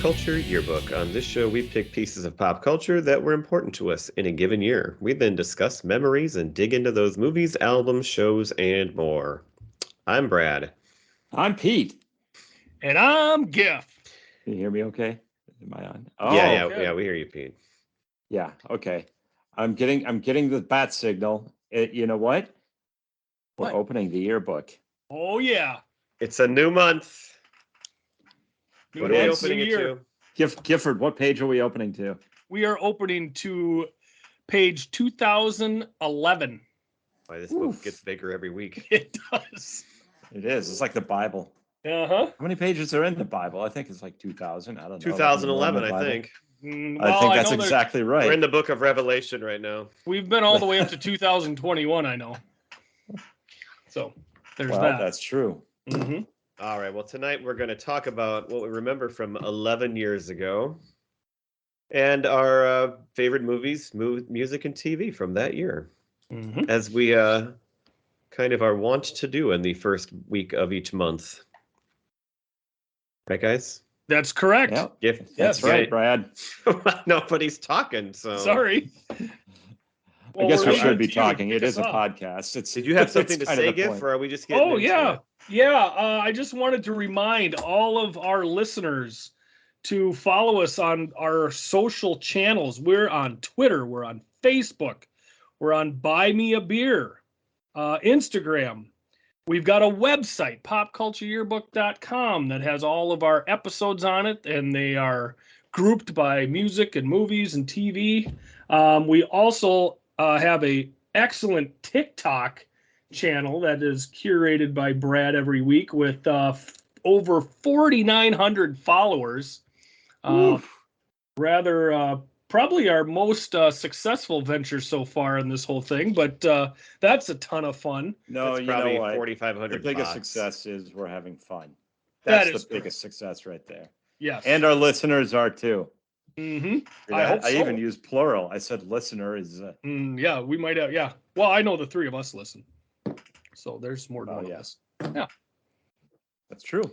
Culture Yearbook. On this show, we pick pieces of pop culture that were important to us in a given year. We then discuss memories and dig into those movies, albums, shows, and more. I'm Brad. I'm Pete. And I'm Giff. Can you hear me okay? Am I on? Yeah, we hear you, Pete. Yeah, okay. I'm getting the bat signal. You know what? We're opening the yearbook. Oh, yeah. It's a new month. What are we opening it to? Gifford, what page are we opening to? We are opening to page 2011. Why, this book gets bigger every week. It does. It is. It's like the Bible. Uh-huh. How many pages are in the Bible? I think it's like 2,000. I don't know. 2011, I think. I think that's exactly right. We're in the book of Revelation right now. We've been all the way up to 2021, I know. So there's that. That's true. Mm-hmm. All right. Well, tonight we're going to talk about what we remember from 11 years ago and our favorite movies, music, and TV from that year, as we kind of are wont to do in the first week of each month. Right, guys? That's correct. Yep. That's right, Brad. Nobody's talking, so... Sorry. I guess we should be talking. It is a podcast. Did you have something to say, Giff, or are we just getting into it? Yeah. I just wanted to remind all of our listeners to follow us on our social channels. We're on Twitter. We're on Facebook. We're on Buy Me a Beer, Instagram. We've got a website, popcultureyearbook.com, that has all of our episodes on it, and they are grouped by music and movies and TV. We also have a excellent TikTok channel that is curated by Brad every week with over 4,900 followers. Probably our most successful venture so far in this whole thing, but that's a ton of fun. No, that's probably 4,500. The biggest success is we're having fun. That's the biggest success right there. Yes. And our listeners are too. Mm-hmm. I even used plural. I said listener is... yeah, we might have, yeah. Well, I know the three of us listen. So there's more than one of us. Yeah. That's true.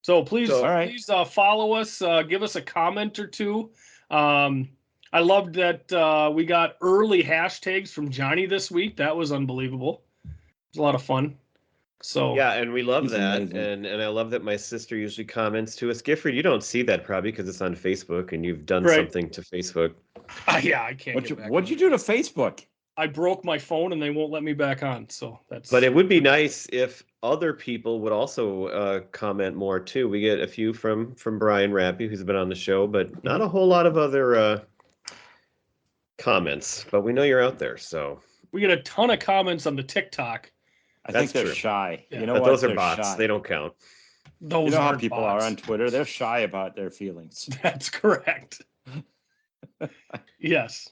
So please follow us, give us a comment or two. I loved that we got early hashtags from Johnny this week. That was unbelievable. It was a lot of fun. So yeah, and we love that, amazing. and I love that my sister usually comments to us. Gifford, you don't see that probably because it's on Facebook, and you've done something to Facebook. Yeah, I can't. What'd you do to Facebook? I broke my phone, and they won't let me back on. So that's. But it would be nice if other people would also comment more too. We get a few from Brian Rappy, who's been on the show, but not a whole lot of other comments. But we know you're out there, so we get a ton of comments on the TikTok. I think they're shy. Yeah. You know but what? Those are bots. They don't count. Those you know how people are on Twitter? They're shy about their feelings. That's correct. Yes.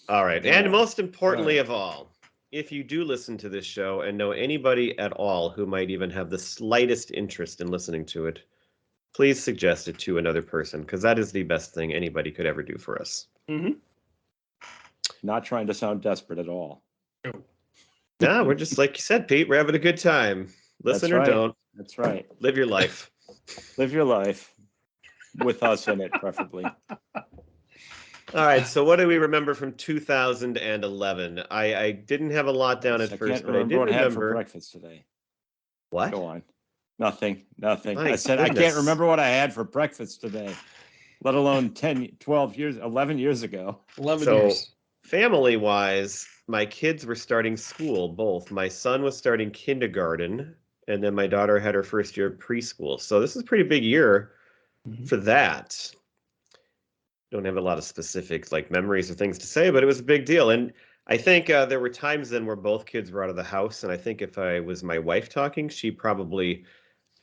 All right. Yeah. And most importantly of all, if you do listen to this show and know anybody at all who might even have the slightest interest in listening to it, please suggest it to another person, because that is the best thing anybody could ever do for us. Mm-hmm. Not trying to sound desperate at all. No, we're just, like you said, Pete, we're having a good time. Listen or don't. That's right. Live your life. Live your life. With us in it, preferably. All right, so what do we remember from 2011? I didn't have a lot down at first, but I did remember. What I had for breakfast today. What? Go on. Nothing. My I said, goodness. I can't remember what I had for breakfast today, let alone 11 years ago. 11 years. Family-wise, my kids were starting school, both. My son was starting kindergarten, and then my daughter had her first year of preschool. So this is a pretty big year for that. Don't have a lot of specific memories or things to say, but it was a big deal. And I think there were times then where both kids were out of the house, and I think if I was my wife talking, she probably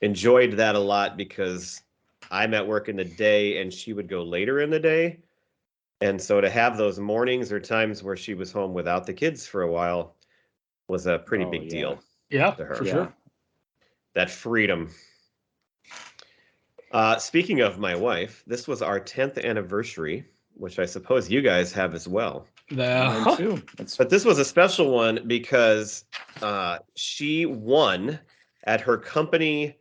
enjoyed that a lot because I'm at work in the day and she would go later in the day. And so to have those mornings or times where she was home without the kids for a while was a pretty big deal. Yeah, to her. for sure. That freedom. Speaking of my wife, this was our 10th anniversary, which I suppose you guys have as well. Mine too. But this was a special one because she won at her company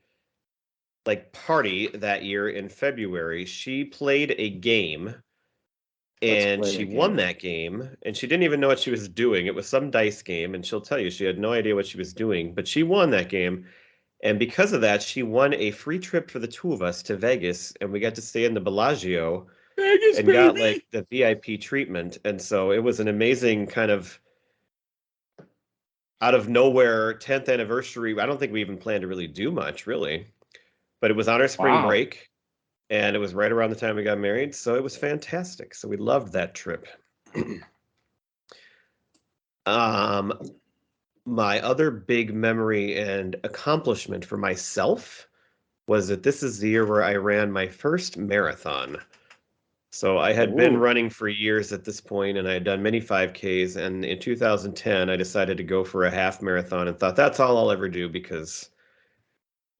like party that year in February, she played a game Let's and play she a won game. that game and she didn't even know what she was doing. It was some dice game and she'll tell you she had no idea what she was doing, but she won that game. And because of that, she won a free trip for the two of us to Vegas and we got to stay in the Bellagio Vegas, and got like baby. the VIP treatment. And so it was an amazing kind of out of nowhere 10th anniversary. I don't think we even planned to really do much, really, but it was on our spring Wow. break and it was right around the time we got married. So it was fantastic. So we loved that trip. um, my other big memory and accomplishment for myself was that this is the year where I ran my first marathon. So I had been Ooh. running for years at this point, and I had done many 5Ks. And in 2010, I decided to go for a half marathon and thought that's all I'll ever do because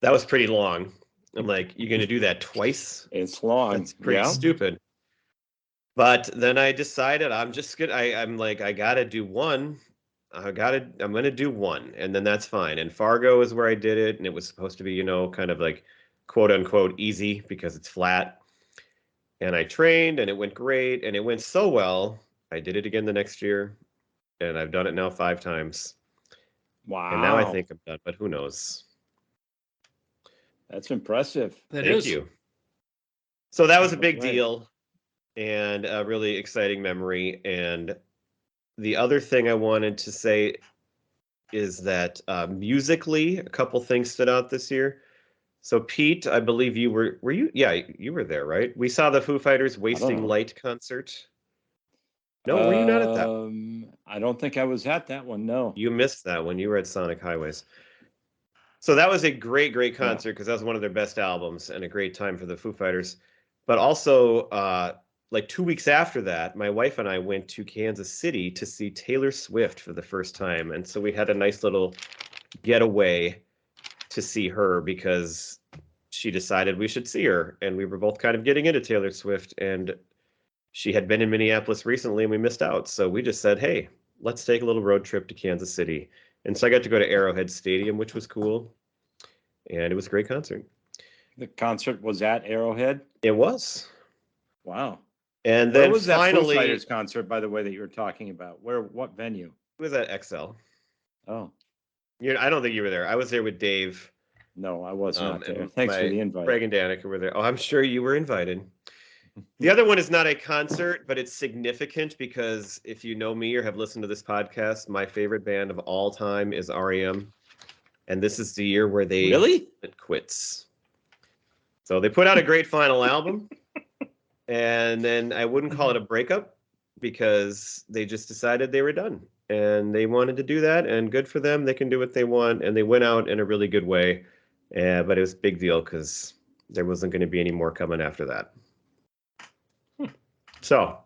that was pretty long. I'm like, you're going to do that twice? It's long. That's pretty Yeah. stupid. But then I decided I'm just gonna. I'm like, I gotta do one. I'm gonna do one, and then that's fine. And Fargo is where I did it, and it was supposed to be, kind of like quote unquote easy because it's flat. And I trained, and it went great, and it went so well. I did it again the next year, and I've done it now 5 times. And now I Wow. think I'm done, but who knows? That's impressive. That Thank is. you. So that was a That's big right. deal and a really exciting memory. And the other thing I wanted to say is that musically, a couple things stood out this year. So Pete, I believe you were you? Yeah, you were there, right? We saw the Foo Fighters I don't Wasting know. Light concert. No, were you not at that? I don't think I was at that one. No. You missed that one. You were at Sonic Highways. So that was a great, great Yeah. concert because that was one of their best albums and a great time for the Foo Fighters. But also, like 2 weeks after that, my wife and I went to Kansas City to see Taylor Swift for the first time. And so we had a nice little getaway to see her because she decided we should see her. And we were both kind of getting into Taylor Swift. And she had been in Minneapolis recently and we missed out. So we just said, hey, let's take a little road trip to Kansas City. And so I got to go to Arrowhead Stadium, which was cool. And it was a great concert. The concert was at Arrowhead. It was. Wow. And Where then was that Foo finally, Fighters concert, by the way, that you were talking about? What venue? it was at XL. Oh, I don't think you were there. I was there with Dave no, I was not there. and Thanks for my the invite. Greg and Danica were there. Oh, I'm sure you were invited. The other one is not a concert, but it's significant because if you know me or have listened to this podcast, my favorite band of all time is REM. And this is the year where they Really? quits. So they put out a great final album. And then I wouldn't call it a breakup because they just decided they were done. And they wanted to do that, and good for them. They can do what they want. And they went out in a really good way. But it was a big deal because there wasn't going to be any more coming after that. So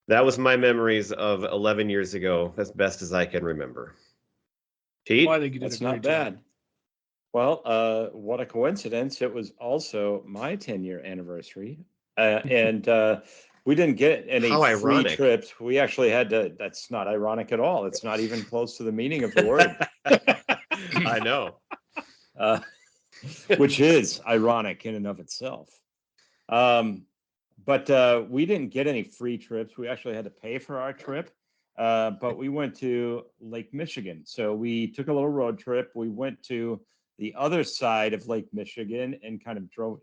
that was my memories of 11 years ago, as best as I can remember. Pete? Well, I think you did That's a great not job. bad. Well, what a coincidence. It was also my 10-year anniversary. And we didn't get any How free ironic. trips. We actually had to, that's not ironic at all. It's not even close to the meaning of the word. I know. Which is ironic in and of itself. But we didn't get any free trips. We actually had to pay for our trip. But we went to Lake Michigan. So we took a little road trip. We went to the other side of Lake Michigan and kind of drove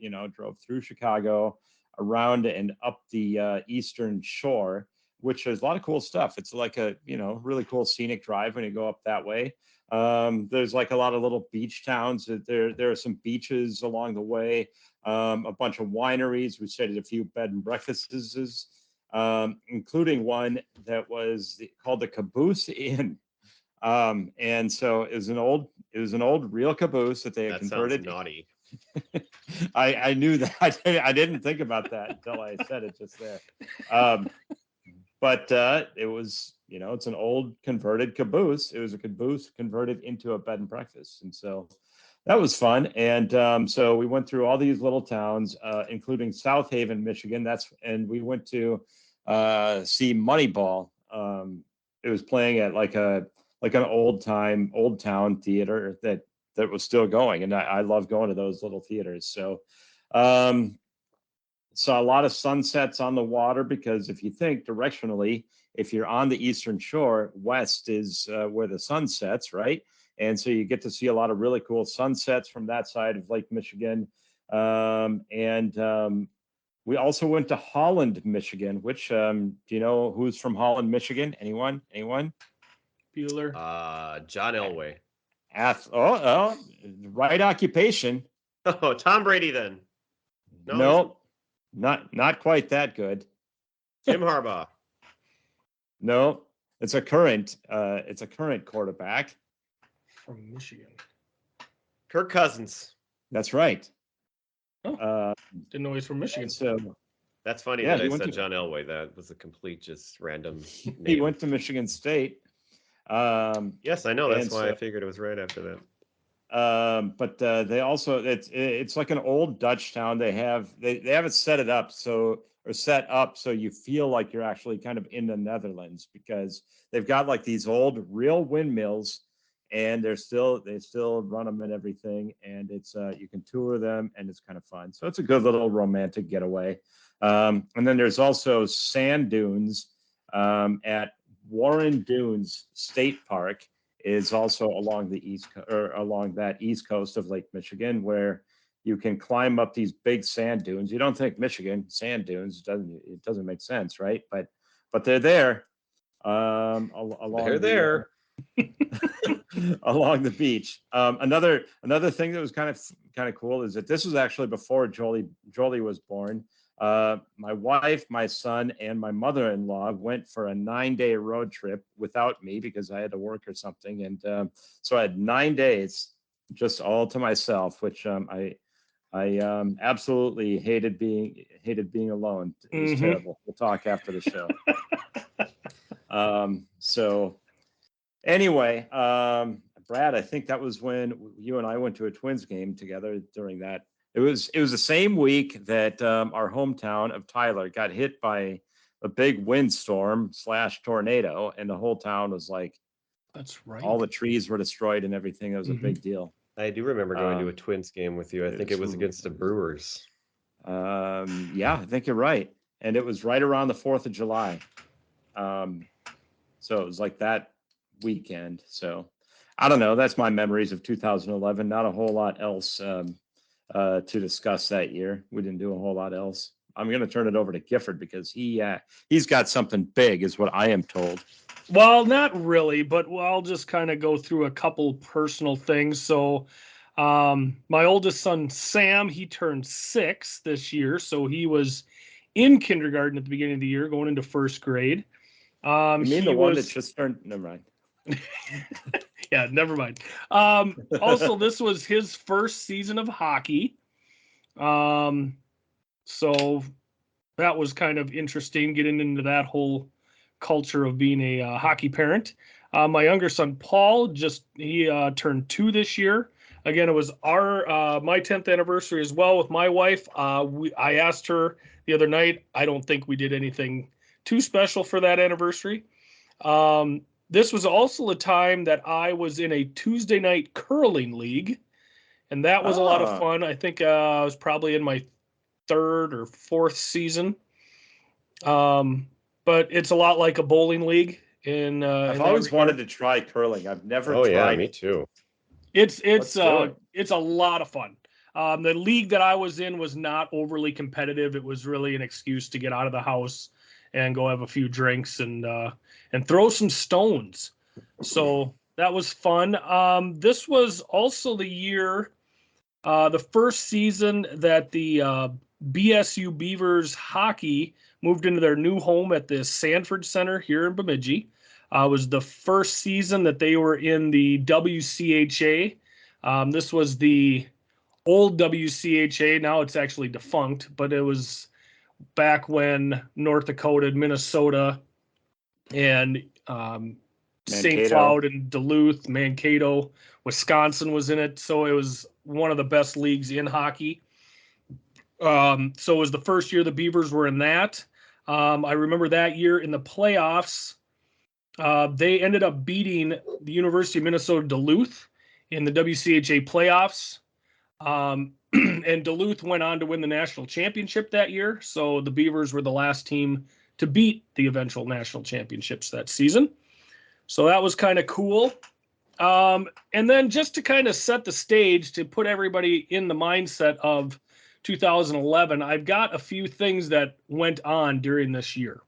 through Chicago, around and up the eastern shore, which is a lot of cool stuff. It's like a, really cool scenic drive when you go up that way. There's like a lot of little beach towns. There are some beaches along the way, a bunch of wineries. We stayed at a few bed and breakfasts, including one that was called the Caboose Inn. And so it was an old real caboose that they had That converted. sounds naughty. I knew that. I didn't think about that until I said it just there. But it was, it's an old converted caboose. It was a caboose converted into a bed and breakfast. And so that was fun. And so we went through all these little towns, including South Haven, Michigan. And we went to see Moneyball. It was playing at like an old town theater that that was still going, and I love going to those little theaters. So, saw a lot of sunsets on the water, because if you think directionally, if you're on the eastern shore, west is where the sun sets, right? And so you get to see a lot of really cool sunsets from that side of Lake Michigan. We also went to Holland, Michigan, which, do you know who's from Holland, Michigan? Anyone? Bueller. John Elway. Right occupation. Oh, Tom Brady then. No, not quite that good. Jim Harbaugh. No, it's a current quarterback from Michigan. Kirk Cousins. That's right. Didn't know he's from Michigan. So that's funny that I said John Elway. That was a complete, just random name. He went to Michigan State. Yes, I know. That's why I figured it was right after that. But they also, it's like an old Dutch town. They have it set up so you feel like you're actually kind of in the Netherlands, because they've got like these old real windmills, and they still run them and everything. And it's you can tour them, and it's kind of fun. So it's a good little romantic getaway. And then there's also sand dunes at Warren Dunes State Park. Is also along that east coast of Lake Michigan, where you can climb up these big sand dunes. You don't think Michigan sand dunes, it doesn't make sense, right? But they're there. Along the beach. Another thing that was kind of cool is that this was actually before Jolie was born. My wife, my son, and my mother-in-law went for a 9-day road trip without me, because I had to work or something, and so I had 9 days just all to myself, which I absolutely hated being alone. It was terrible. We'll talk after the show. So anyway, Brad, I think that was when you and I went to a Twins game together during that. It was the same week that our hometown of Tyler got hit by a big windstorm / tornado, and the whole town was like, that's right. All the trees were destroyed and everything. It was a big deal. I do remember going to a Twins game with you. I think it was against the Brewers. Yeah, I think you're right. And it was right around the 4th of July. So it was like that weekend. So I don't know. That's my memories of 2011. Not a whole lot else to discuss that year. We didn't do a whole lot else. I'm going to turn it over to Gifford, because he's got something big, is what I am told. Well, not really, but I'll just kind of go through a couple personal things. So my oldest son, Sam, he turned 6 this year. So he was in kindergarten at the beginning of the year, going into 1st grade. You mean the one that just turned? Never mind. Yeah, never mind. Also, this was his first season of hockey. So that was kind of interesting, getting into that whole culture of being a hockey parent. My younger son, Paul, he turned 2 this year. Again, it was my 10th anniversary as well with my wife. I asked her the other night. I don't think we did anything too special for that anniversary. This was also the time that I was in a Tuesday night curling league, and that was a lot of fun. I think I was probably in my 3rd or 4th season. But it's a lot like a bowling league. I've always wanted to try curling. I've never tried. Oh yeah, me too. It's a lot of fun. The league that I was in was not overly competitive. It was really an excuse to get out of the house and go have a few drinks and throw some stones. So that was fun. This was also the year, the first season that the BSU Beavers hockey moved into their new home at the Sanford Center here in Bemidji. Was the first season that they were in the WCHA. This was the old WCHA. Now it's actually defunct, but it was back when North Dakota, Minnesota, and St. Cloud and Duluth, Mankato, Wisconsin was in it. So it was one of the best leagues in hockey. So it was the first year the Beavers were in that. I remember that year in the playoffs, they ended up beating the University of Minnesota Duluth in the WCHA playoffs. And Duluth went on to win the national championship that year. So the Beavers were the last team to beat the eventual national championships that season. So that was kind of cool. And then just to kind of set the stage to put everybody in the mindset of 2011, I've got a few things that went on during this year.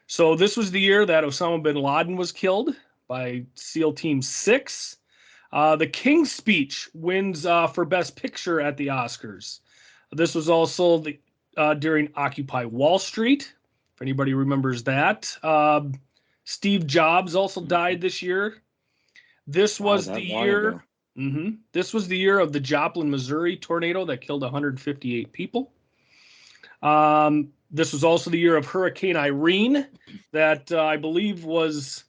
So this was the year that Osama bin Laden was killed by SEAL Team 6. The King's Speech wins for Best Picture at the Oscars. This was also during Occupy Wall Street, if anybody remembers that. Steve Jobs also died this year. This was the year. This was the year of the Joplin, Missouri tornado that killed 158 people. This was also the year of Hurricane Irene that I believe was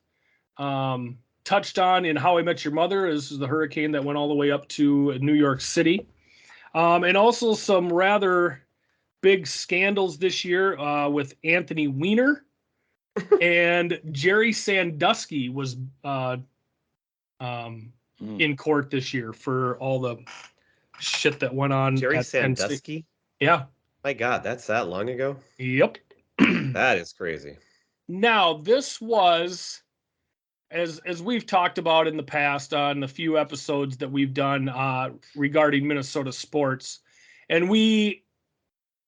touched on in How I Met Your Mother. This is the hurricane that went all the way up to New York City. And also some rather big scandals this year with Anthony Weiner and Jerry Sandusky was in court this year for all the shit that went on. Jerry at Penn State. Sandusky? Yeah. My God, that's that long ago? Yep. That is crazy. Now, this was, as we've talked about in the past on a few episodes that we've done regarding Minnesota sports, and we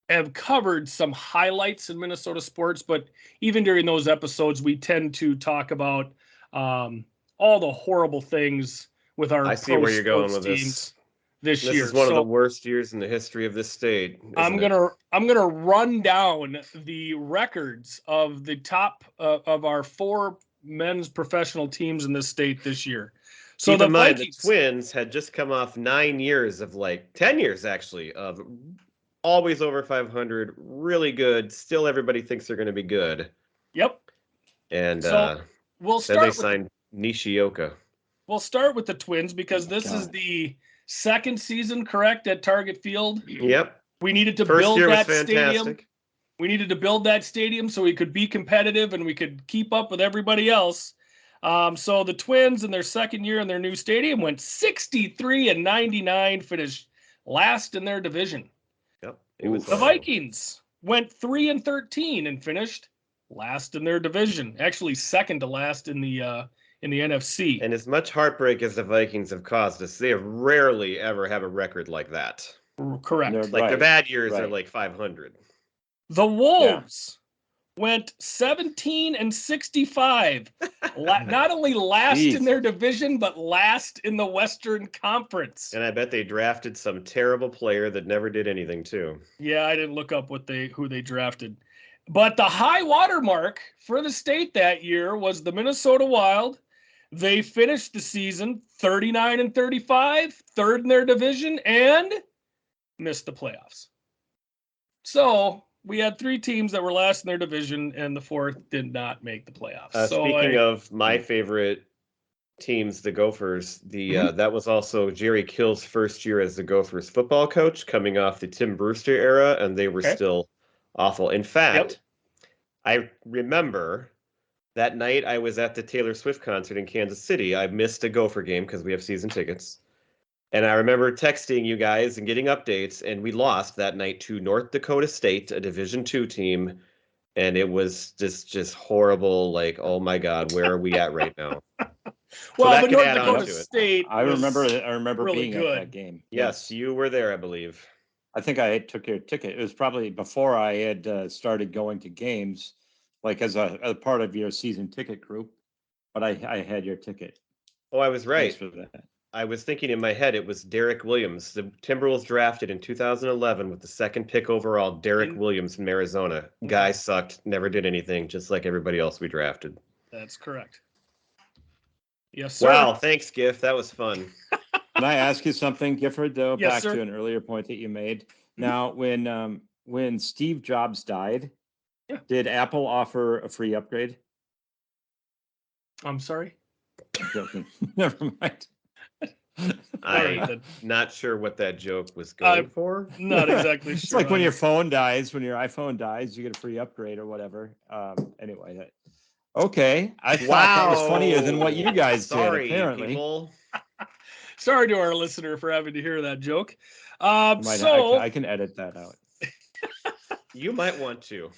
have covered some highlights in Minnesota sports, but even during those episodes, we tend to talk about all the horrible things with our I see where you're going with teams this year. This is one of the worst years in the history of this state. I'm gonna run down the records of the top of our 4 men's professional teams in this state this year. So keep the in mind, Vikings, the Twins had just come off 9 years of 10 years actually of always over 500, really good. Still, everybody thinks they're going to be good. Yep. And so we'll start. Then they signed Nishioka. We'll start with the Twins because this is the second season, correct, at Target Field. Yep. We needed to First build year that was fantastic. stadium. We needed to build that stadium so we could be competitive and we could keep up with everybody else. So the Twins in their second year in their new stadium went 63-99, finished last in their division. Yep. It was the Vikings went 3-13 and finished last in their division. Actually, second to last in the NFC. And as much heartbreak as the Vikings have caused us, they have rarely ever have a record like that. Correct. Their bad years are 500. The Wolves went 17-65. Not only last in their division, but last in the Western Conference. And I bet they drafted some terrible player that never did anything too. Yeah, I didn't look up who they drafted. But the high water mark for the state that year was the Minnesota Wild. They finished the season 39-35, third in their division, and missed the playoffs. So we had 3 teams that were last in their division, and the 4th did not make the playoffs. Speaking of my favorite teams, the Gophers, that was also Jerry Kill's first year as the Gophers football coach, coming off the Tim Brewster era, and they were still awful. In fact, I remember that night I was at the Taylor Swift concert in Kansas City. I missed a Gopher game because we have season tickets. And I remember texting you guys and getting updates, and we lost that night to North Dakota State, a Division II team, and it was just horrible. Like, oh my God, where are we at right now? Well, but North Dakota State, I remember really being good at that game. Yes, you were there, I believe. I think I took your ticket. It was probably before I had started going to games, like as a part of your season ticket group. But I had your ticket. Oh, I was right. Thanks for that. I was thinking in my head it was Derek Williams. The Timberwolves drafted in 2011 with the 2nd pick overall, Derek Williams from Arizona. Guy sucked, never did anything, just like everybody else we drafted. That's correct. Yes, sir. Wow, thanks, Giff. That was fun. Can I ask you something, Gifford, though, Yes, back sir. to an earlier point that you made? Now, when Steve Jobs died, did Apple offer a free upgrade? I'm sorry? I'm joking. Never mind. I'm not sure what that joke was going for. Not exactly sure. It's like when your phone dies, when your iPhone dies, you get a free upgrade or whatever. Anyway, okay. I thought that was funnier than what you guys did, apparently. People. Sorry to our listener for having to hear that joke. I can edit that out. You might want to.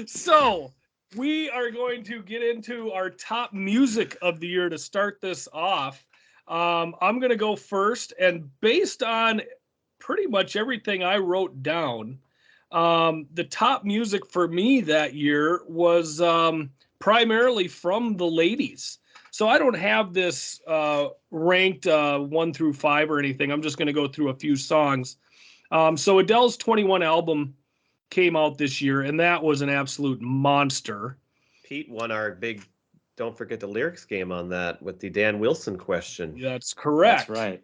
So we are going to get into our top music of the year to start this off. I'm going to go first, and based on pretty much everything I wrote down, the top music for me that year was primarily from the ladies. So I don't have this ranked 1 through 5 or anything. I'm just going to go through a few songs. So Adele's 21 album came out this year, and that was an absolute monster. Pete won our big Don't Forget the Lyrics game on that with the Dan Wilson question. That's correct. That's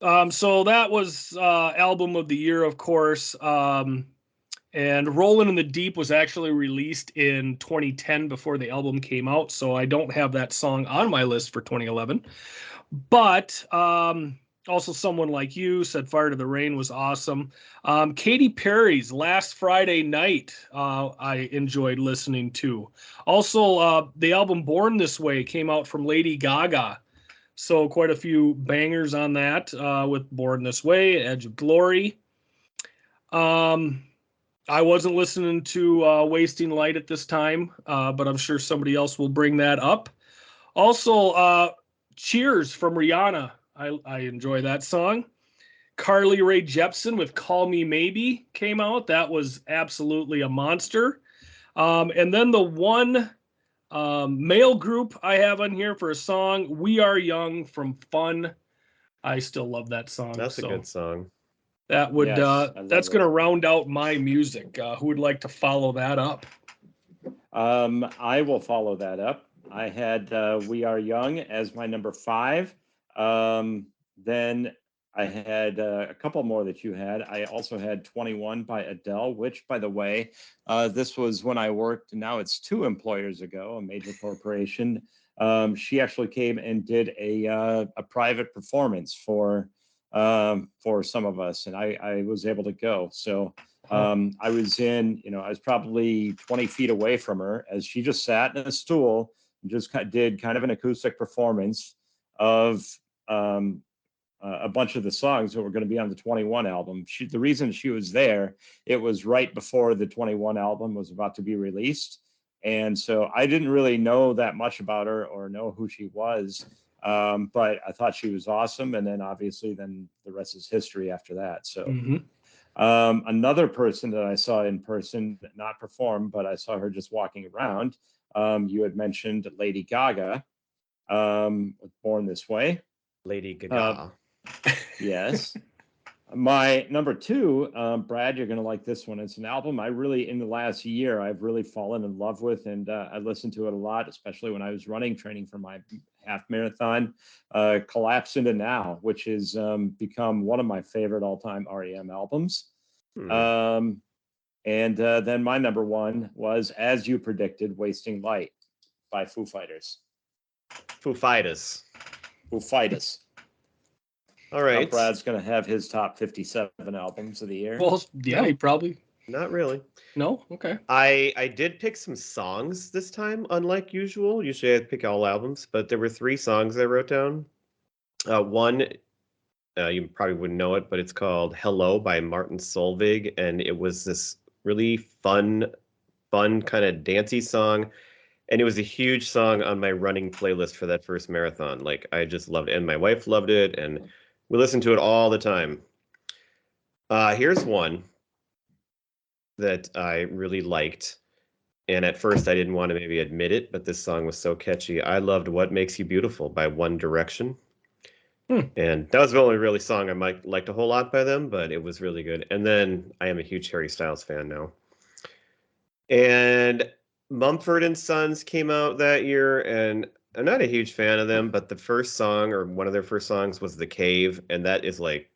right. So that was album of the year, of course. And Rollin' in the Deep was actually released in 2010 before the album came out, so I don't have that song on my list for 2011. But also Someone Like You, Set Fire to the Rain was awesome. Katy Perry's Last Friday Night I enjoyed listening to. Also, the album Born This Way came out from Lady Gaga. So quite a few bangers on that with Born This Way, Edge of Glory. I wasn't listening to Wasting Light at this time, but I'm sure somebody else will bring that up. Also, Cheers from Rihanna. I enjoy that song. Carly Rae Jepsen with Call Me Maybe came out. That was absolutely a monster. And then the one male group I have on here for a song, We Are Young from Fun. I still love that song. That's a good song. That would that's going to round out my music. Who would like to follow that up? I will follow that up. I had We Are Young as my number 5. Then I had a couple more that you had. I also had 21 by Adele, which, by the way, this was when I worked, now it's 2 employers ago, a major corporation. She actually came and did a private performance for some of us, and I was able to go. So I was I was probably 20 feet away from her as she just sat in a stool and just did kind of an acoustic performance of a bunch of the songs that were going to be on the 21 album. The reason she was there, it was right before the 21 album was about to be released. And so I didn't really know that much about her or know who she was. But I thought she was awesome. And then obviously then the rest is history after that. So another person that I saw in person, not perform, but I saw her just walking around. You had mentioned Lady Gaga, with Born This Way. Lady Gaga. Yes. My number 2, Brad, you're going to like this one. It's an album I really, in the last year, I've really fallen in love with, and I listened to it a lot, especially when I was training for my half marathon, Collapse Into Now, which has become one of my favorite all-time REM albums. And then my number 1 was, as you predicted, Wasting Light by Foo Fighters. Foo Fighters. Foo Fighters. All right. Now Brad's going to have his top 57 albums of the year. Well, yeah, he probably. Not really. No? Okay. I did pick some songs this time, unlike usual. Usually I pick all albums, but there were 3 songs I wrote down. One, you probably wouldn't know it, but it's called Hello by Martin Solveig, and it was this really fun kind of dancey song. And it was a huge song on my running playlist for that first marathon. Like, I just loved it, and my wife loved it, and we listened to it all the time. Here's one that I really liked, and at first I didn't want to maybe admit it, but this song was so catchy. I loved What Makes You Beautiful by One Direction. And that was the only really song I might liked a whole lot by them, but it was really good. And then I am a huge Harry Styles fan now. And Mumford & Sons came out that year, and I'm not a huge fan of them, but the first song, or one of their first songs, was The Cave, and that is like,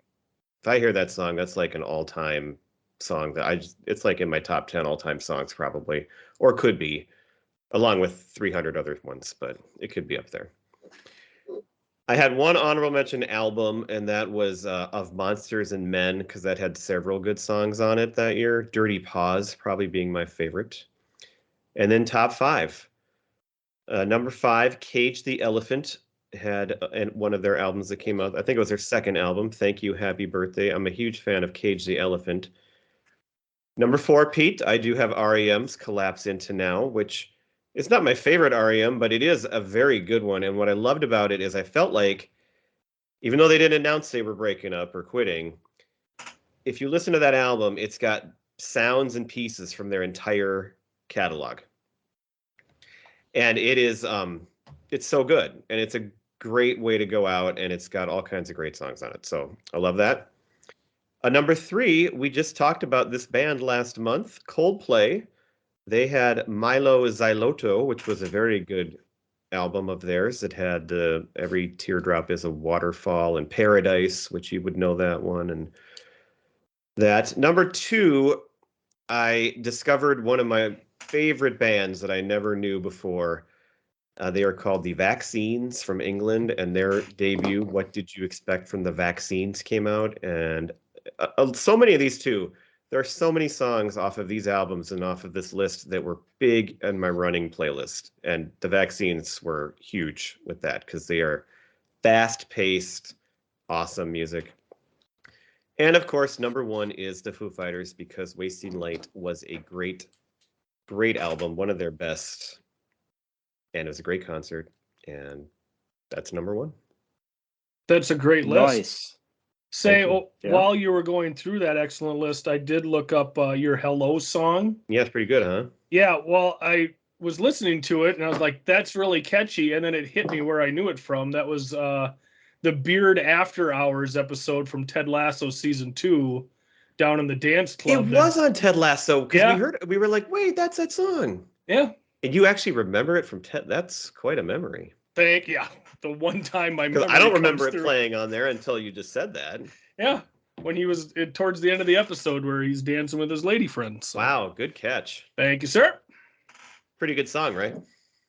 if I hear that song, that's like an all-time song that it's like in my top 10 all-time songs probably, or could be, along with 300 other ones, but it could be up there. I had one honorable mention album, and that was Of Monsters and Men, because that had several good songs on it that year. Dirty Paws probably being my favorite. And then top 5. Number 5, Cage the Elephant had and one of their albums that came out. I think it was their second album, Thank You, Happy Birthday. I'm a huge fan of Cage the Elephant. Number 4, Pete, I do have REM's Collapse Into Now, which is not my favorite REM, but it is a very good one. And what I loved about it is I felt like, even though they didn't announce they were breaking up or quitting, if you listen to that album, it's got sounds and pieces from their entire catalog. And it is it's so good, and it's a great way to go out, and it's got all kinds of great songs on it. So I love that. Number 3, we just talked about this band last month, Coldplay. They had Milo Xyloto, which was a very good album of theirs. It had Every Teardrop is a Waterfall and Paradise, which you would know that one. And that. Number 2, I discovered one of my favorite bands that I never knew before. They are called The Vaccines from England, and their debut, What Did You Expect from the Vaccines, came out. And so many of these too. There are so many songs off of these albums and off of this list that were big in my running playlist. And The Vaccines were huge with that because they are fast-paced, awesome music. And of course, number 1 is the Foo Fighters, because Wasting Light was a great, great album, one of their best. And it was a great concert. And that's number 1. That's a great list. Nice. Say, Yeah. while you were going through that excellent list, I did look up your Hello song. Yeah, it's pretty good, huh? Yeah, well, I was listening to it, and I was like, that's really catchy. And then it hit me where I knew it from. That was the Beard After Hours episode from Ted Lasso Season 2 down in the dance club. It was on Ted Lasso, because Yeah. we were like, wait, that's that song. Yeah. And you actually remember it from Ted? That's quite a memory. Yeah. The one time my memory Because I don't remember comes it through. playing on there until you just said that. Yeah. When he was towards the end of the episode where he's dancing with his lady friend. So. Wow, good catch. Thank you, sir. Pretty good song, right?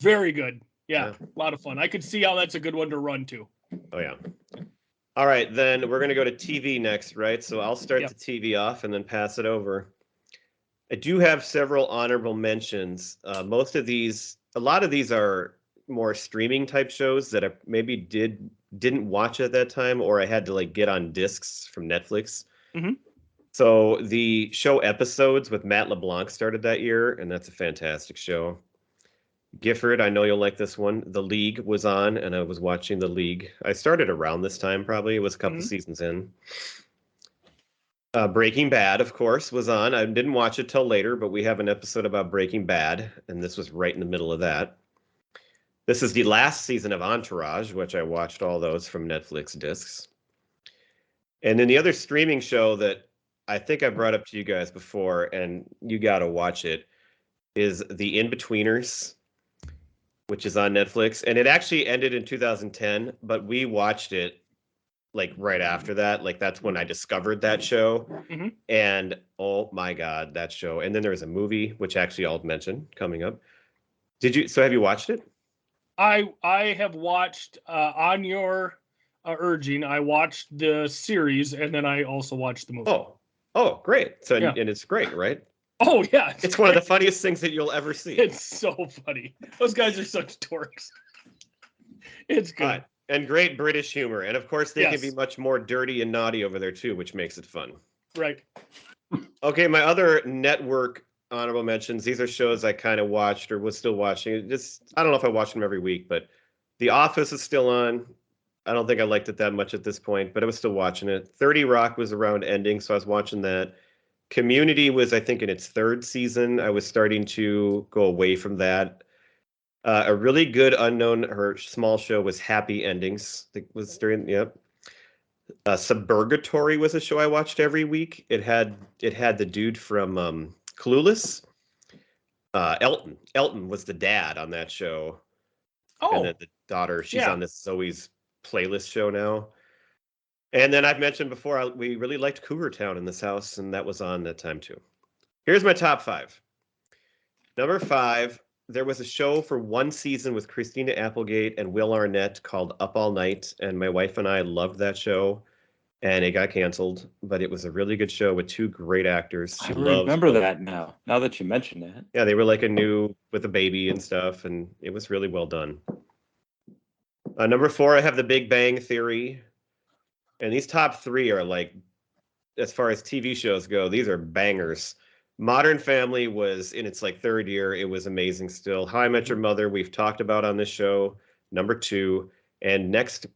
Very good. Yeah, a lot of fun. I could see how that's a good one to run to. Oh, yeah. All right, then we're going to go to TV next, right? So I'll start the TV off and then pass it over. I do have several honorable mentions. A lot of these are more streaming type shows that I maybe didn't watch at that time, or I had to like get on discs from Netflix. Mm-hmm. So the show Episodes with Matt LeBlanc started that year, and that's a fantastic show. Gifford, I know you'll like this one. The League was on, and I was watching The League. I started around this time, probably. It was a couple seasons in. Breaking Bad, of course, was on. I didn't watch it till later, but we have an episode about Breaking Bad, and this was right in the middle of that. This is the last season of Entourage, which I watched all those from Netflix discs. And then the other streaming show that I think I brought up to you guys before, and you got to watch it, is The In-Betweeners, which is on Netflix. And it actually ended in 2010, but we watched it like right after that. Like that's when I discovered that show. Mm-hmm. And oh my God, that show. And then there was a movie, which actually I'll mention coming up. So have you watched it? I have watched on your urging. I watched the series, and then I also watched the movie. Oh, great! So and it's great, right? Oh yeah, it's one of the funniest things that you'll ever see. It's so funny. Those guys are such dorks. It's good. And great British humor, and of course they can be much more dirty and naughty over there too, which makes it fun. Right. Okay, my other network honorable mentions. These are shows I kind of watched or was still watching. I don't know if I watch them every week, but The Office is still on. I don't think I liked it that much at this point, but I was still watching it. 30 Rock was around ending, so I was watching that. Community was, I think, in its 3rd season. I was starting to go away from that. A really good unknown or small show was Happy Endings. Suburgatory was a show I watched every week. It had the dude from Clueless. Elton was the dad on that show. And then the daughter, she's on this Zoe's playlist show now. And then I've mentioned before, we really liked Cougar Town in this house, and that was on that time too. Here's my top 5. Number 5, there was a show for 1 season with Christina Applegate and Will Arnett called Up All Night, and my wife and I loved that show. And it got canceled, but it was a really good show with 2 great actors. I remember that now that you mention that. Yeah, they were like with a baby and stuff, and it was really well done. Number 4, I have The Big Bang Theory. And these top 3 are like, as far as TV shows go, these are bangers. Modern Family was in its like 3rd year. It was amazing still. How I Met Your Mother, we've talked about on this show, number 2. And next,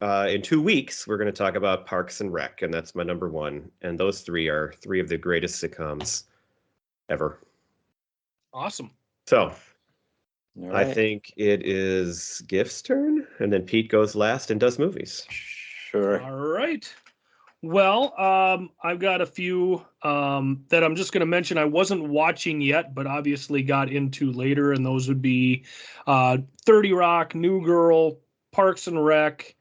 in 2 weeks, we're going to talk about Parks and Rec, and that's my number 1. And those 3 are 3 of the greatest sitcoms ever. Awesome. So All I right. think it is Gift's turn, and then Pete goes last and does movies. Sure. All right. Well, I've got a few that I'm just going to mention I wasn't watching yet, but obviously got into later, and those would be 30 Rock, New Girl, Parks and Rec,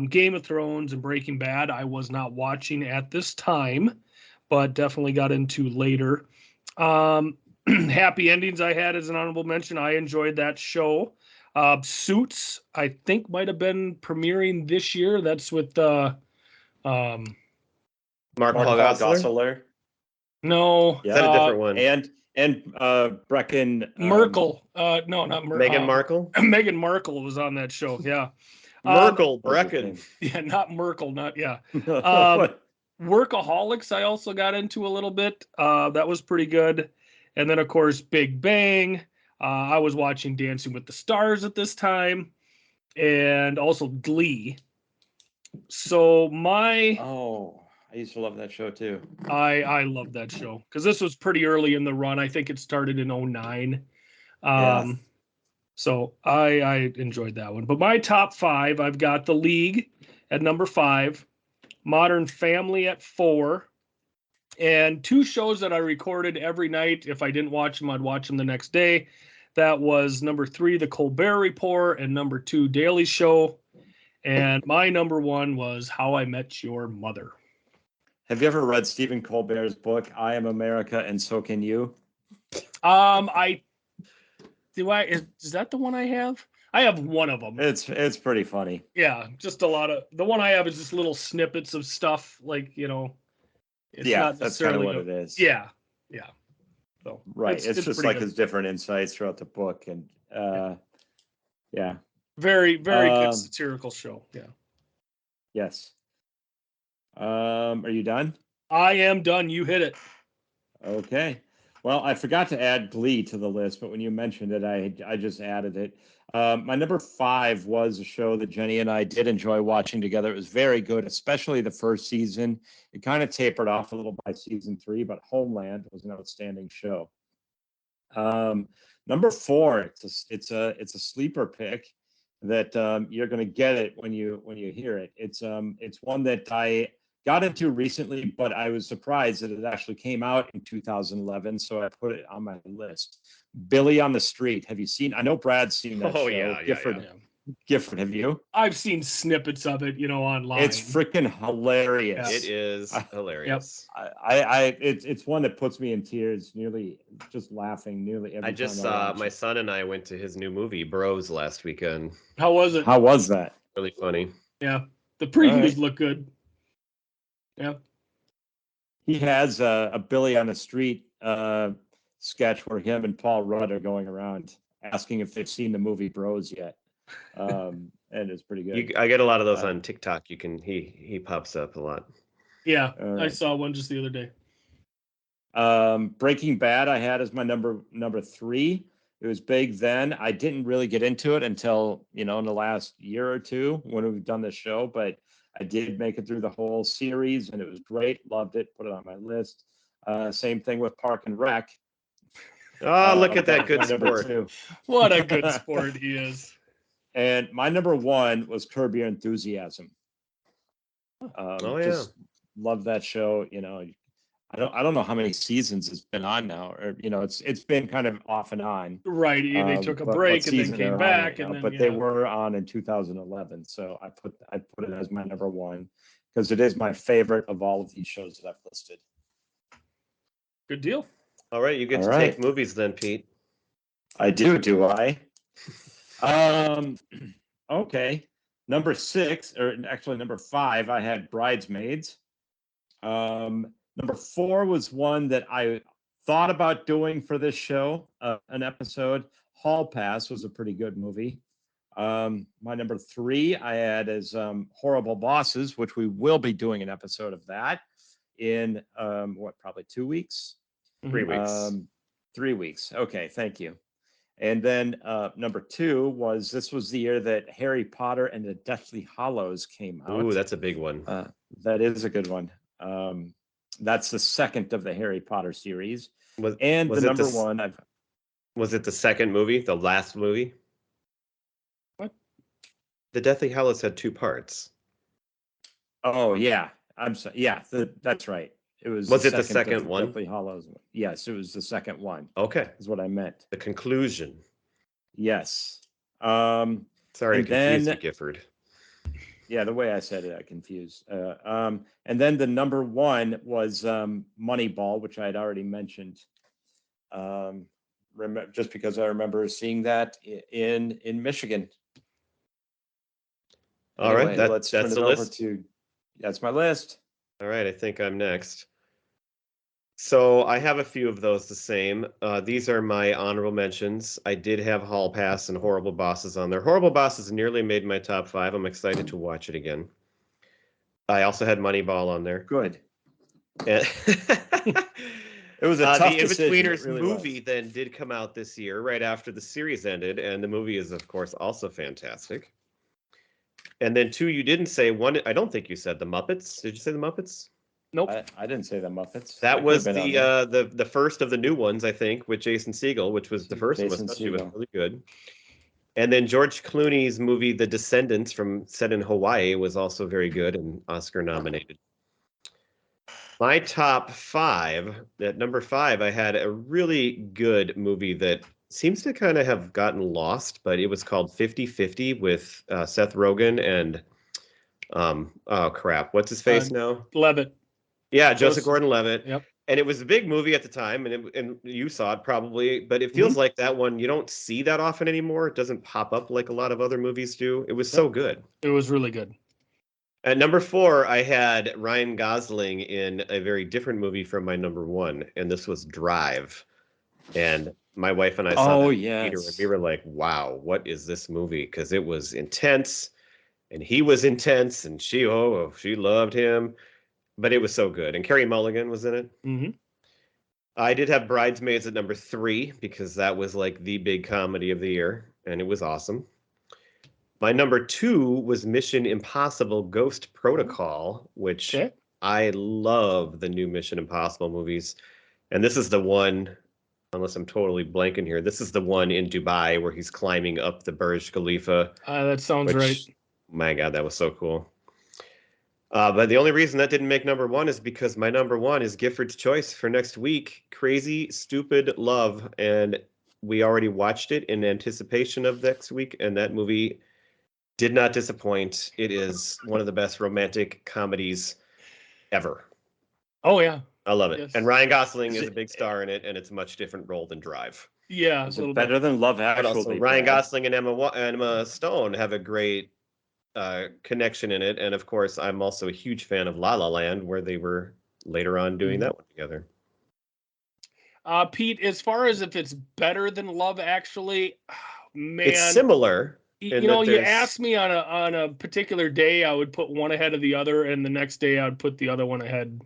Game of Thrones, and Breaking Bad. I was not watching at this time, but definitely got into later. Happy Endings I had as an honorable mention. I enjoyed that show. Suits, I think, might have been premiering this year. That's with Mark Mark Paul Paul Gosselaar? Gosselaar. no, Is that a different one? And Brecken Merkel. No, not Meghan Markle? Meghan Markle was on that show. Yeah. Merkel, what's his Brecken. name? Yeah, not Merkel. Not yeah. What? Workaholics. I also got into a little bit. That was pretty good. And then of course Big Bang. I was watching Dancing with the Stars at this time, and also Glee. So I used to love that show too. I love that show because this was pretty early in the run. I think it started in 09. Yeah. So I enjoyed that one. But my top 5, I've got The League at number 5, Modern Family at 4, and 2 shows that I recorded every night. If I didn't watch them, I'd watch them the next day. That was number 3, The Colbert Report, and number 2, Daily Show. And my number 1 was How I Met Your Mother. Have you ever read Stephen Colbert's book, I Am America and So Can You? Is that the one I have? I have one of them. It's pretty funny. Yeah, just a lot of the one I have is just little snippets of stuff, like it's not That's kind of necessarily what it is. Yeah. So Right. It's just pretty like good. his different insights throughout the book, and yeah. Very good satirical show. Yeah. Yes. Are you done? I am done. You hit it. Okay. Well, I forgot to add Glee to the list, but when you mentioned it, I just added it. My number 5 was a show that Jenny and I did enjoy watching together. It was very good, especially the first season. It kind of tapered off a little by season 3, but Homeland was an outstanding show. Number 4, it's a sleeper pick that you're going to get it when you hear it. It's one that I got into recently, but I was surprised that it actually came out in 2011, so I put it on my list. Billy on the Street. Have you seen? I know Brad's seen that show. Yeah. Gifford, have you? I've seen snippets of it, online. It's freaking hilarious. It is hilarious. It's one that puts me in tears, nearly just laughing nearly every time. I just watch my it. son and I went to his new movie, Bros, last weekend. How was it? How was that? Really funny. Yeah, the previews right. look good. Yeah. He has a Billy on the Street sketch where him and Paul Rudd are going around asking if they've seen the movie Bros yet, and it's pretty good. I get a lot of those on TikTok. He pops up a lot. Yeah, right. I saw one just the other day. Breaking Bad I had as my number 3. It was big then. I didn't really get into it until in the last year or two when we've done this show, but I did make it through the whole series, and it was great. Loved it. Put it on my list. Same thing with Park and Rec. Oh, look at that good sport. 2. What a good sport he is. And my number 1 was Curb Your Enthusiasm. Just love that show. I don't know how many seasons it's been on now, or it's been kind of off and on. Right, they took a break and then came back, but they were on in 2011, so I put it as my number 1 because it is my favorite of all of these shows that I've listed. Good deal. All right, you get to take movies then, Pete. I do I? Okay. Number 6, or actually number 5, I had Bridesmaids. Number 4 was one that I thought about doing for this show, an episode. Hall Pass was a pretty good movie. My number 3 I had is Horrible Bosses, which we will be doing an episode of that in probably 2 weeks? 3 weeks. 3 weeks. Okay, thank you. And then number 2 was this was the year that Harry Potter and the Deathly Hallows came out. Ooh, that's a big one. That is a good one. That's the second of the Harry Potter series. Was the number one I've Was it the second movie, the last movie? What? The Deathly Hallows had 2 parts. Oh yeah, I'm sorry. Yeah, that's right. It was. Was it the second one? Deathly Hallows. Yes, it was the second one. Okay. Is what I meant. The conclusion. Yes. Sorry to confuse you, Gifford. Yeah, the way I said it, I confused. And then the number 1 was Moneyball, which I had already mentioned. Just because I remember seeing that in Michigan. All right, let's that's turn it the over list. That's my list. All right, I think I'm next. So I have a few of those the same. These are my honorable mentions. I did have Hall Pass and Horrible Bosses on there. Horrible Bosses nearly made my top 5. I'm excited to watch it again. I also had Moneyball on there. Good. And it was a tough the decision. Inbetweeners movie then did come out this year, right after the series ended, and the movie is, of course, also fantastic. And then 2 you didn't say. 1, I don't think you said The Muppets. Did you say The Muppets? Nope. I didn't say The Muppets. That was the first of the new ones, I think, with Jason Segel, which was the first one, especially was really good. And then George Clooney's movie The Descendants, set in Hawaii, was also very good and Oscar nominated. My top 5, at number 5, I had a really good movie that seems to kind of have gotten lost, but it was called 50-50 with Seth Rogen and oh crap, what's his face now? Levitt. Yeah, Joseph Gordon-Levitt. Yep. And it was a big movie at the time, and you saw it probably, but it feels like that one you don't see that often anymore. It doesn't pop up like a lot of other movies do. It was so good. It was really good. At number 4, I had Ryan Gosling in a very different movie from my number 1, and this was Drive. And my wife and I saw that in the theater, and we were like, wow, what is this movie? Because it was intense, and he was intense, and she loved him. But it was so good. And Carey Mulligan was in it. Mm-hmm. I did have Bridesmaids at number 3 because that was like the big comedy of the year, and it was awesome. My number 2 was Mission Impossible Ghost Protocol, which I love the new Mission Impossible movies. And this is the one, unless I'm totally blanking here, this is the one in Dubai where he's climbing up the Burj Khalifa. That sounds right. My God, that was so cool. But the only reason that didn't make number 1 is because my number 1 is Gifford's choice for next week, Crazy Stupid Love. And we already watched it in anticipation of next week, and that movie did not disappoint. It is one of the best romantic comedies ever. Oh, yeah. I love it. Yes. And Ryan Gosling is a big star in it, and it's a much different role than Drive. Yeah. It's better than Love Actually. Also, Ryan Gosling and Emma Stone have a great connection in it. And of course, I'm also a huge fan of La La Land, where they were later on doing that one together. Pete, as far as if it's better than Love Actually, man, it's similar. You know, you asked me on a particular day, I would put one ahead of the other, and the next day I would put the other one ahead.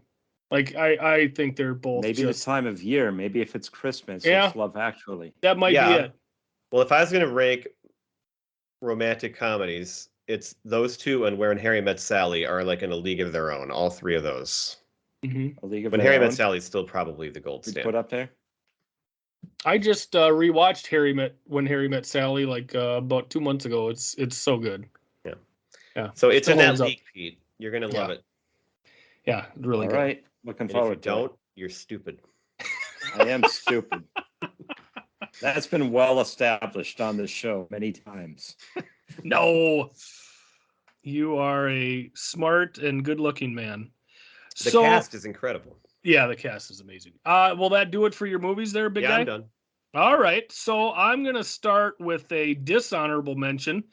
Like I think they're both maybe the time of year. Maybe if it's Christmas, yeah, it's Love Actually. That might be it. Well, if I was going to rank romantic comedies, it's those two and When Harry Met Sally are like in a league of their own. All 3 of those. Mm-hmm. A league of When Harry Met Sally is still probably the gold standard. Put up there. I just rewatched When Harry Met Sally like about 2 months ago. It's so good. Yeah. So it's in that league, Pete. You're gonna love it. Yeah, really good. All right, looking forward to it. If you don't, you're stupid. I am stupid. That's been well established on this show many times. No, you are a smart and good-looking man. The cast is incredible. Yeah, the cast is amazing. Will that do it for your movies there, big guy? I'm done. All right, so I'm going to start with a dishonorable mention.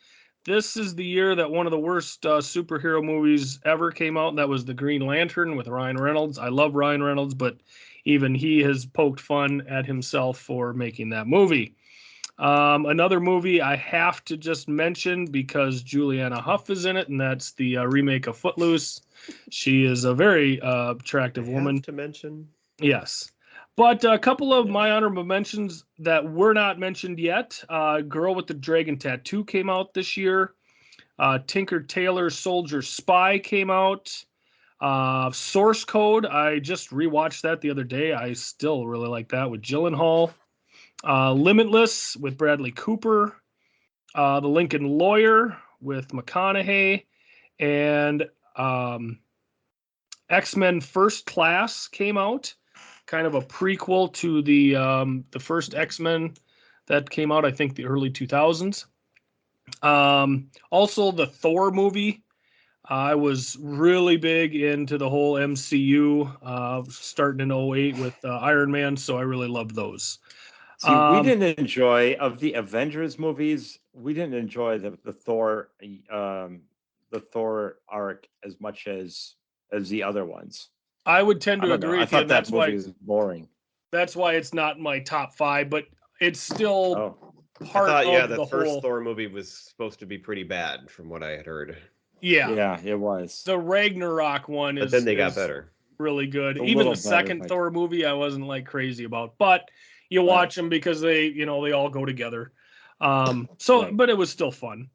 This is the year that one of the worst superhero movies ever came out, and that was The Green Lantern with Ryan Reynolds. I love Ryan Reynolds, but even he has poked fun at himself for making that movie. Another movie I have to just mention because Juliana Hough is in it, and that's the remake of Footloose. She is a very attractive woman. Have to mention. Yes. But a couple of my honorable mentions that were not mentioned yet. Girl with the Dragon Tattoo came out this year. Tinker Tailor Soldier Spy came out. Source Code, I just rewatched that the other day. I still really like that with Gyllenhaal. Limitless with Bradley Cooper. The Lincoln Lawyer with McConaughey. And X-Men First Class came out. Kind of a prequel to the first X-Men that came out, I think, the early 2000s. Also, the Thor movie. I was really big into the whole MCU, starting in 2008 with Iron Man, so I really loved those. See, we didn't enjoy, of the Avengers movies, we didn't enjoy the Thor arc as much as the other ones. I would tend to agree I with you. thought that movie was boring. That's why it's not in my top 5, but it's still part I thought, of the the first whole... Thor movie was supposed to be pretty bad, from what I had heard. Yeah, it was. The Ragnarok one is, but then they got better. Really good. Even the second Thor movie, I wasn't like crazy about, but you watch them because they all go together. But it was still fun.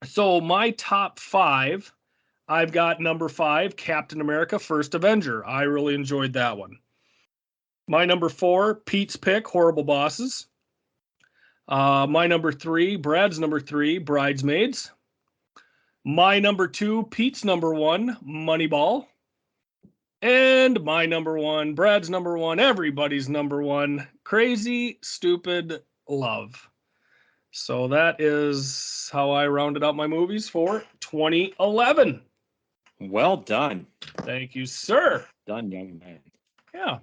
So my top 5, I've got number 5, Captain America: First Avenger. I really enjoyed that one. My number 4, Pete's pick, Horrible Bosses. My number 3, Brad's number 3, Bridesmaids. My number 2, Pete's number 1, Moneyball. And my number 1, Brad's number 1, everybody's number 1, Crazy Stupid Love. So that is how I rounded out my movies for 2011. Well done. Thank you, sir. Done, young man. Yeah.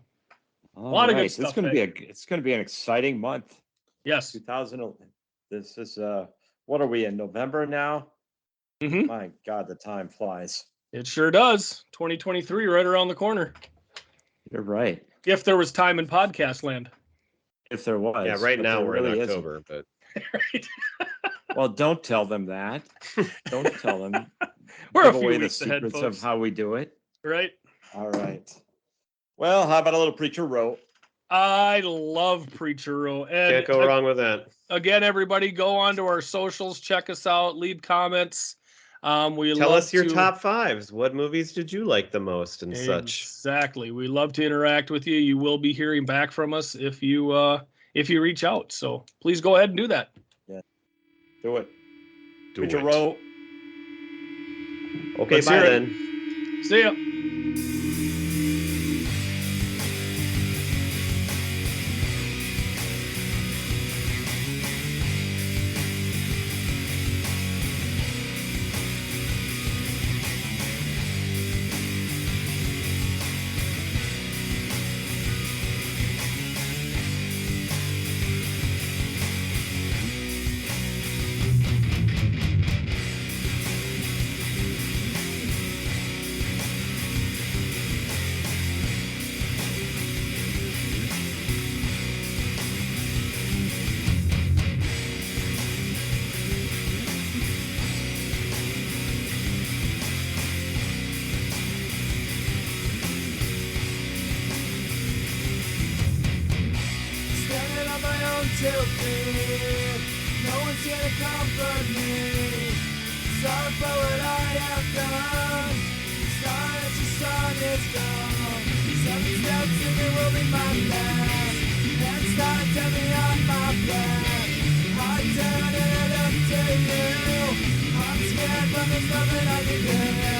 A lot of good stuff. It's going to be an exciting month. Yes. 2000. This is what are we in, November now? Mm-hmm. My God, the time flies. It sure does. 2023 right around the corner. You're right. If there was time in podcast land. If there was. Yeah, right now we're in October, but right. Well, don't tell them that. Don't tell them. We're Give a few away the weeks ahead, secrets folks. of how we do it. Right. All right. Well, how about a little Preacher Row? I love Preacher Row. And can't go wrong with that. Again, everybody, go on to our socials, check us out, leave comments. Tell us your top 5s. What movies did you like the most and such? Exactly. We love to interact with you. You will be hearing back from us if you reach out. So please go ahead and do that. Yeah. Do it. Preacher Row. Okay, Let's bye hear it. then. See ya. No one's here to comfort me. Sorry for what I have done. Sorry that your song is gone. 7 steps and it will be my last. And start to me on my back. I turn and I look to you. I'm scared but there's nothing I can do.